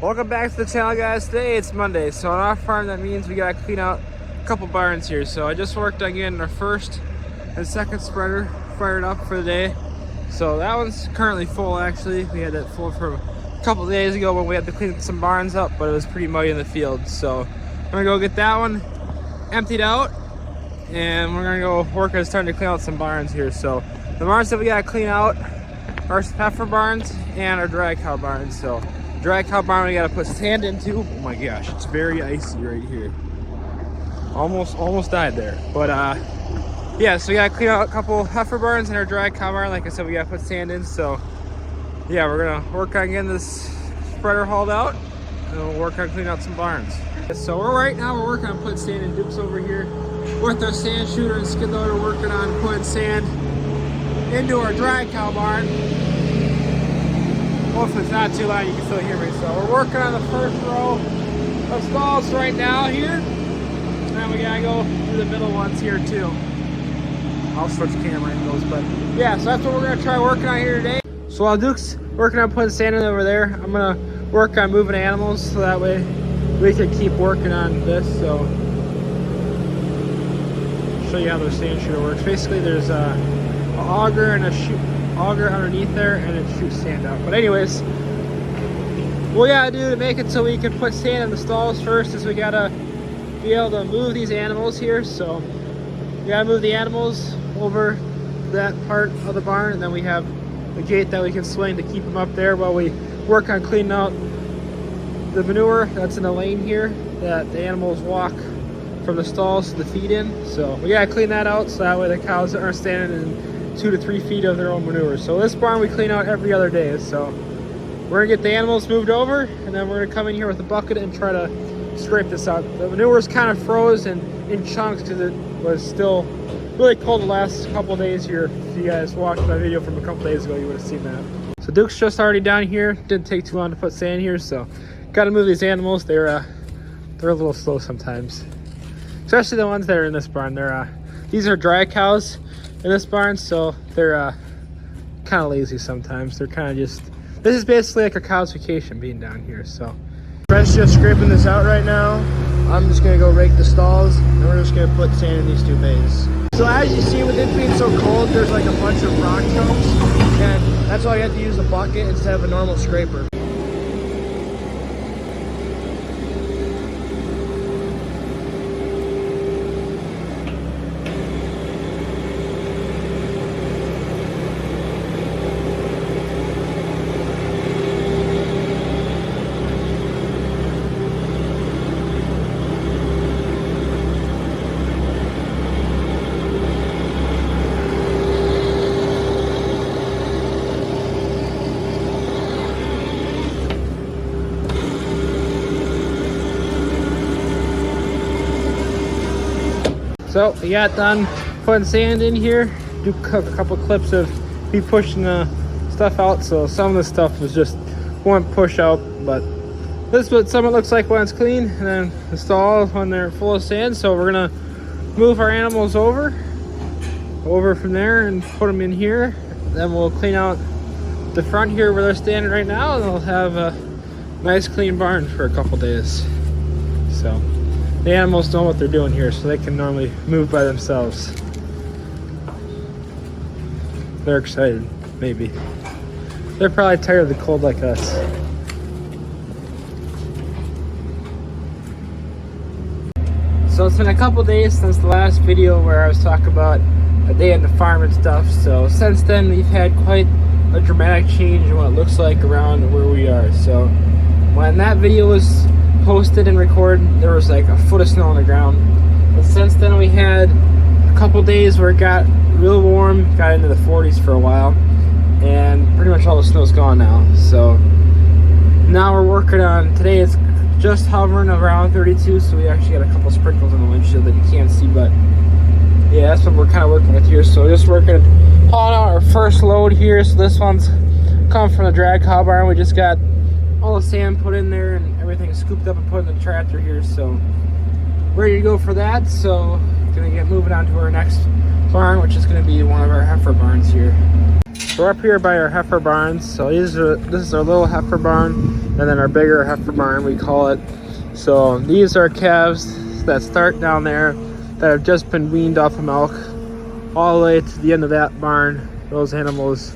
Welcome back to the channel, guys. Today it's Monday, so on our farm that means we gotta clean out a couple barns here. So I just worked on getting our first and second spreader fired up for the day. So that one's currently full. Actually, we had that full for a couple days ago when we had to clean some barns up, but it was pretty muddy in the field. So I'm gonna go get that one emptied out, and we're gonna go work on starting to clean out some barns here. So the barns that we gotta clean out are heifer barns and our dry cow barns. So dry cow barn we gotta put sand into. Oh my gosh, it's very icy right here. Almost died there. But yeah, so we gotta clean out a couple heifer barns and our dry cow barn. Like I said, we gotta put sand in. So yeah, we're gonna work on getting this spreader hauled out, and we'll work on cleaning out some barns. So right now we're working on putting sand in. Duke's over here with our sand shooter and skid loader working on putting sand into our dry cow barn. Hopefully it's not too loud, you can still hear me. So we're working on the first row of stalls right now here. And we gotta go through the middle ones here too. I'll switch camera angles, but yeah, so that's what we're gonna try working on here today. So while Duke's working on putting sand in over there, I'm gonna work on moving animals so that way we can keep working on this. So I'll show you how the sand shooter works. Basically there's an auger and a auger underneath there, and it shoots sand out. But anyways, what we gotta do to make it so we can put sand in the stalls first is we gotta be able to move these animals here. So we gotta move the animals over that part of the barn, and then we have a gate that we can swing to keep them up there while we work on cleaning out the manure that's in the lane here that the animals walk from the stalls to feed in. So we gotta clean that out so that way the cows aren't standing in 2 to 3 feet of their own manure. So this barn we clean out every other day. So we're gonna get the animals moved over, and then we're gonna come in here with a bucket and try to scrape this out. The manure's kind of froze and in chunks because it was still really cold the last couple days here. If you guys watched my video from a couple days ago, you would have seen that. So Duke's just already down here. Didn't take too long to put sand here, so gotta move these animals. They're a little slow sometimes, especially the ones that are in this barn. These are dry cows in this barn, so they're kind of lazy sometimes. They're kind of just, this is basically like a cow's vacation being down here. So Brent's just scraping this out right now. I'm just gonna go rake the stalls, and we're just gonna put sand in these 2 bays. So as you see, with it being so cold, there's like a bunch of rock chunks, and that's why you have to use a bucket instead of a normal scraper. So we got done putting sand in here. Do a couple clips of me pushing the stuff out. So some of the stuff was just one push out, but this is what some of it looks like when it's clean, and then the stalls when they're full of sand. So we're gonna move our animals over from there and put them in here. Then we'll clean out the front here where they're standing right now, and they'll have a nice clean barn for a couple days. So the animals know what they're doing here, so they can normally move by themselves. They're excited, maybe. They're probably tired of the cold like us. So it's been a couple days since the last video where I was talking about a day in the farm and stuff. So since then we've had quite a dramatic change in what it looks like around where we are. So when that video was posted and recorded, there was like a foot of snow on the ground. But since then we had a couple days where it got real warm, got into the 40s for a while, and pretty much all the snow's gone now. So now we're working on, today it's just hovering around 32, so we actually got a couple sprinkles on the windshield that you can't see, but yeah, that's what we're kind of working with here. So just working, hauling out our first load here. So this one's coming from the drag cow barn. We just got all the sand put in there and everything scooped up and put in the tractor here, so ready to go for that. So gonna get moving on to our next barn, which is gonna be one of our heifer barns here. We're up here by our heifer barns. So this is our little heifer barn, and then our bigger heifer barn, we call it. So these are calves that start down there that have just been weaned off of milk, all the way to the end of that barn. Those animals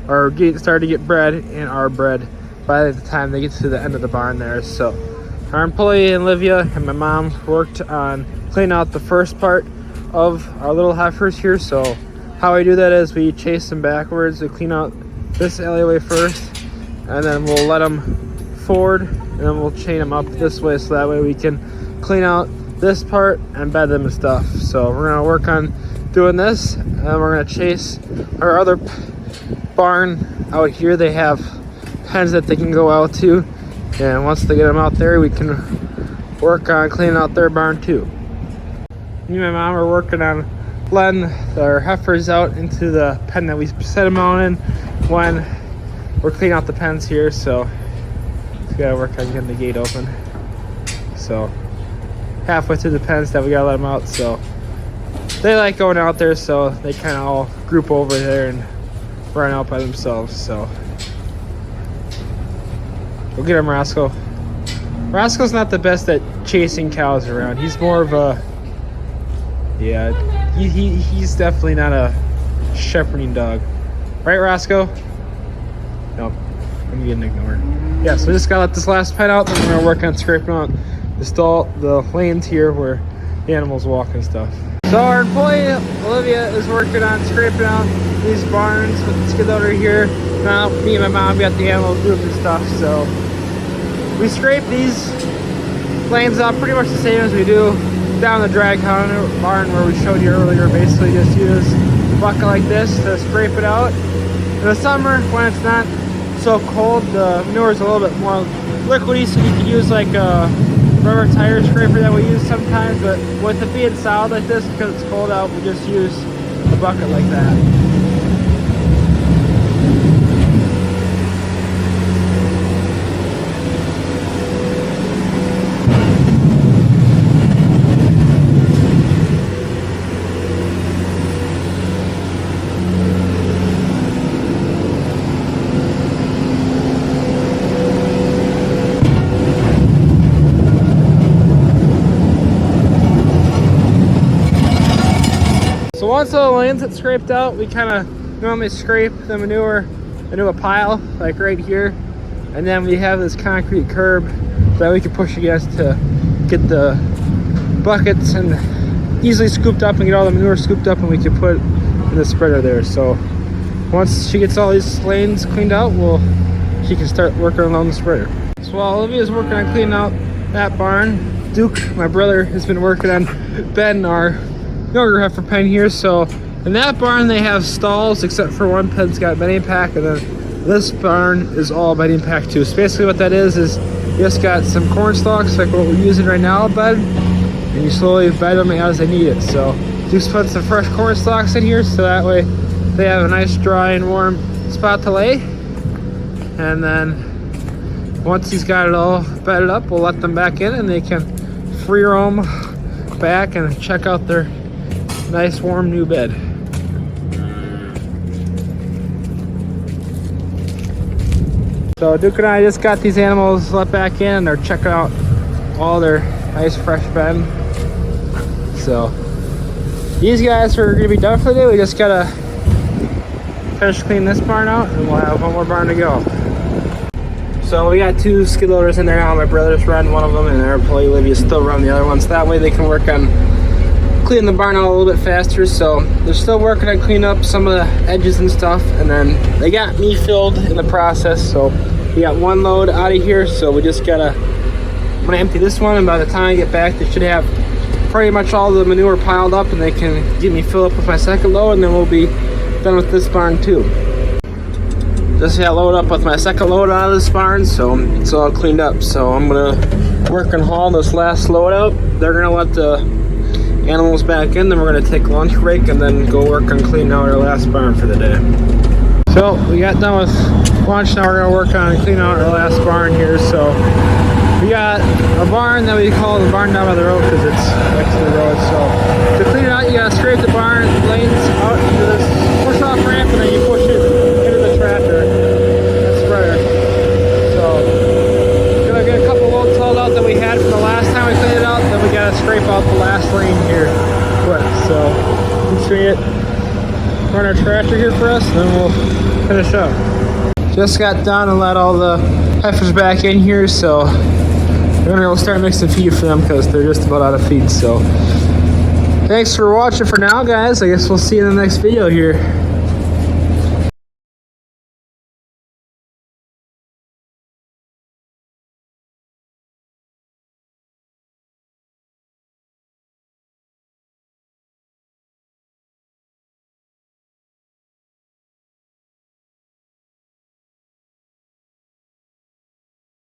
are starting to get bred and are bred by the time they get to the end of the barn there. So our employee Olivia and my mom worked on cleaning out the first part of our little heifers here. So how we do that is we chase them backwards. We clean out this alleyway first, and then we'll let them forward, and then we'll chain them up this way, so that way we can clean out this part and bed them and stuff. So we're gonna work on doing this, and then we're gonna chase our other barn out here. They have pens that they can go out to, and once they get them out there, we can work on cleaning out their barn too. Me and my mom are working on letting our heifers out into the pen that we set them out in when we're cleaning out the pens here. So we gotta work on getting the gate open. So halfway through the pens that we gotta let them out. So they like going out there, so they kind of all group over there and run out by themselves. So we'll get him, Roscoe. Roscoe's not the best at chasing cows around. He's more of a, yeah, he's definitely not a shepherding dog. Right, Roscoe? Nope. I'm getting ignored. Yeah, so we just gotta let this last pen out, then we're gonna work on scraping out the lanes here where the animals walk and stuff. So our employee Olivia is working on scraping out these barns with the skid loader here. Now me and my mom got the animal group and stuff, so we scrape these lanes out pretty much the same as we do down the drag barn where we showed you earlier. Basically just use a bucket like this to scrape it out. In the summer, when it's not so cold, the manure is a little bit more liquidy, so you can use like a rubber tire scraper that we use sometimes. But with it being solid like this, because it's cold out, we just use a bucket like that. So once all the lanes get scraped out, we kind of normally scrape the manure into a pile, like right here. And then we have this concrete curb that we can push against to get the buckets and easily scooped up and get all the manure scooped up, and we can put in the spreader there. So once she gets all these lanes cleaned out, she can start working on the spreader. So while Olivia's working on cleaning out that barn, Duke, my brother, has been working on bedding our younger heifer pen here. So in that barn they have stalls, except for one pen's got bedding pack, and then this barn is all bedding pack too. So basically what that is you just got some corn stalks like what we're using right now bed, and you slowly bed them as they need it. So just put some fresh corn stalks in here, so that way they have a nice dry and warm spot to lay. And then once he's got it all bedded up, we'll let them back in and they can free roam back and check out their nice warm new bed. So Duke and I just got these animals let back in, and they're checking out all their nice fresh bed. So these guys are gonna be done for the day. We just gotta finish cleaning this barn out, and we'll have one more barn to go. So we got 2 skid loaders in there now. My brother's running one of them, and our employee Olivia's still running the other one, so that way they can work on cleaning the barn out a little bit faster. So they're still working on cleaning up some of the edges and stuff, and then they got me filled in the process. So we got one load out of here, so we just gotta, I'm gonna empty this one, and by the time I get back they should have pretty much all the manure piled up, and they can get me filled up with my second load, and then we'll be done with this barn too. Just got loaded up with my second load out of this barn, so it's all cleaned up. So I'm gonna work on hauling this last load out. They're gonna let the animals back in, then we're gonna take a lunch break and then go work on cleaning out our last barn for the day. So we got done with lunch, now we're gonna work on cleaning out our last barn here. So we got a barn that we call the barn down by the road because it's next to the road. So to clean it out, you gotta scrape the barn lanes out into this push off ramp, and then you push it Jeff's gonna run our tractor here for us, and then we'll finish up. Just got done and let all the heifers back in here, so we're gonna go start mixing feed for them because they're just about out of feed. So thanks for watching for now, guys. I guess we'll see you in the next video here.